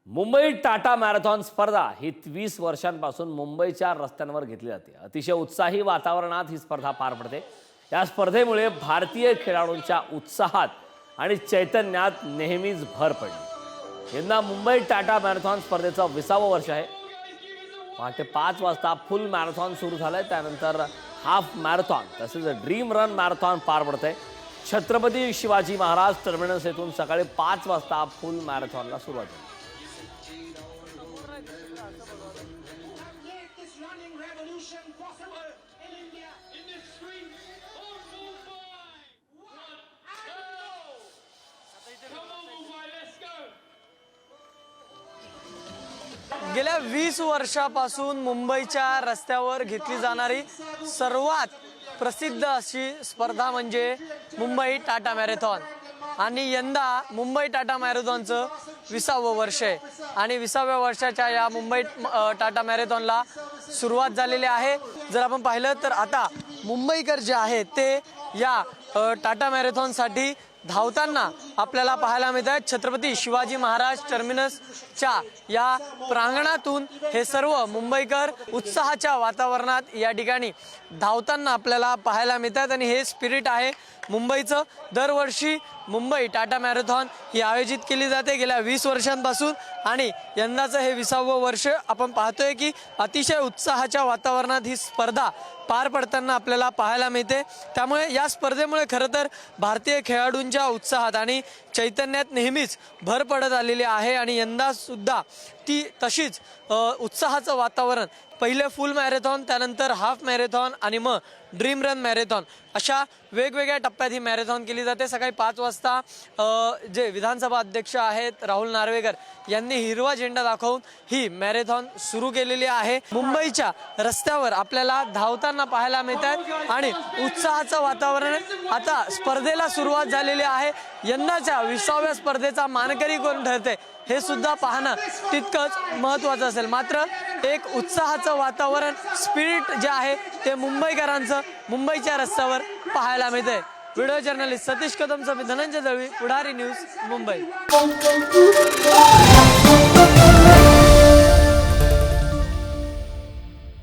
Mumbai Tata marathon स्पर्धा ही 20 वर्षांपासून मुंबईच्या रस्त्यांवर घेतली जाते। अतिशय उत्साही वातावरणात ही स्पर्धा पार पडते। या स्पर्धेमुळे भारतीय खेळाडूंच्या उत्साहात आणि चैतन्यात नेहमीच भर पडली। यंदा मुंबई टाटा मॅरेथॉन स्पर्धेचं 20वं वर्ष आहे। पहाटे 5 वाजता फुल मॅरेथॉन सुरू झालंय, त्यानंतर हाफ मॅरेथॉन तसेच ड्रीम रन मॅरेथॉन पार पडतंय। छत्रपती शिवाजी महाराज टर्मिनस येथून सकाळी 5 वाजता फुल मॅरेथॉनला सुरुवात झाली। गेल्या 20 वर्षापासून मुंबईच्या रस्त्यावर घेतली जाणारी सर्वात प्रसिद्ध अशी स्पर्धा म्हणजे मुंबई टाटा मॅरेथॉन। आणि यंदा मुंबई टाटा मॅरेथॉनचं 20वं वर्ष आहे आणि 20व्या वर्षाच्या या मुंबई टाटा मॅरेथॉनला सुरुवात झालेली आहे। जर आपण पाहिलं तर आता मुंबईकर जे आहेत ते या टाटा मॅरेथॉनसाठी धावताना आपल्याला पाहायला मिळत आहे। छत्रपती शिवाजी महाराज टर्मिनसच्या या प्रांगणातून हे सर्व मुंबईकर उत्साहाच्या वातावरणात या ठिकाणी धावताना आपल्याला पाहायला मिळतात आणि हे स्पिरिट आहे मुंबईचं। दरवर्षी मुंबई टाटा मॅरेथॉन ही आयोजित केली जाते गेल्या 20 वर्षांपासून आणि यंदाचं हे 20वं वर्ष आपण पाहतोय की अतिशय उत्साहाच्या वातावरणात ही स्पर्धा पार पडताना आपल्याला पाहायला मिळते। त्यामुळे या स्पर्धेमुळे खरं तर भारतीय खेळाडूंच्या उत्साहात आणि चैतन्यात नेहमीच भर पडत आलेली आहे आणि यंदा सुद्धा ती तशीच उत्साहाचं वातावरण, पहिले फुल मॅरेथॉन, त्यानंतर हाफ मॅरेथॉन आणि मग ड्रीम रन मॅरेथॉन अशा वेगवेगळ्या टप्प्यात ही मॅरेथॉन केली जाते। सकाळी 5 वाजता जे विधानसभा अध्यक्ष आहेत राहुल नार्वेकर यांनी हिरवा झेंडा दाखवून ही मॅरेथॉन सुरू केलेली आहे। मुंबईच्या रस्त्यावर आपल्याला धावताना पाहायला मिळतात आणि उत्साहाचं वातावरण आता स्पर्धेला सुरुवात झालेली आहे। यंदाच्या 20व्या स्पर्धेचा मानकरी कोण ठरते हे सुद्धा पाहणं तितकंच महत्त्वाचं असेल। मात्र एक उत्साहाचं वातावरण, स्पिरिट जे आहे ते मुंबईकरांचं मुंबईच्या रस्त्यावर पाहायला मिळते। व्हिडिओ जर्नलिस्ट सतीश कदमसह धनंजय दळवी, पुढारी न्यूज, मुंबई।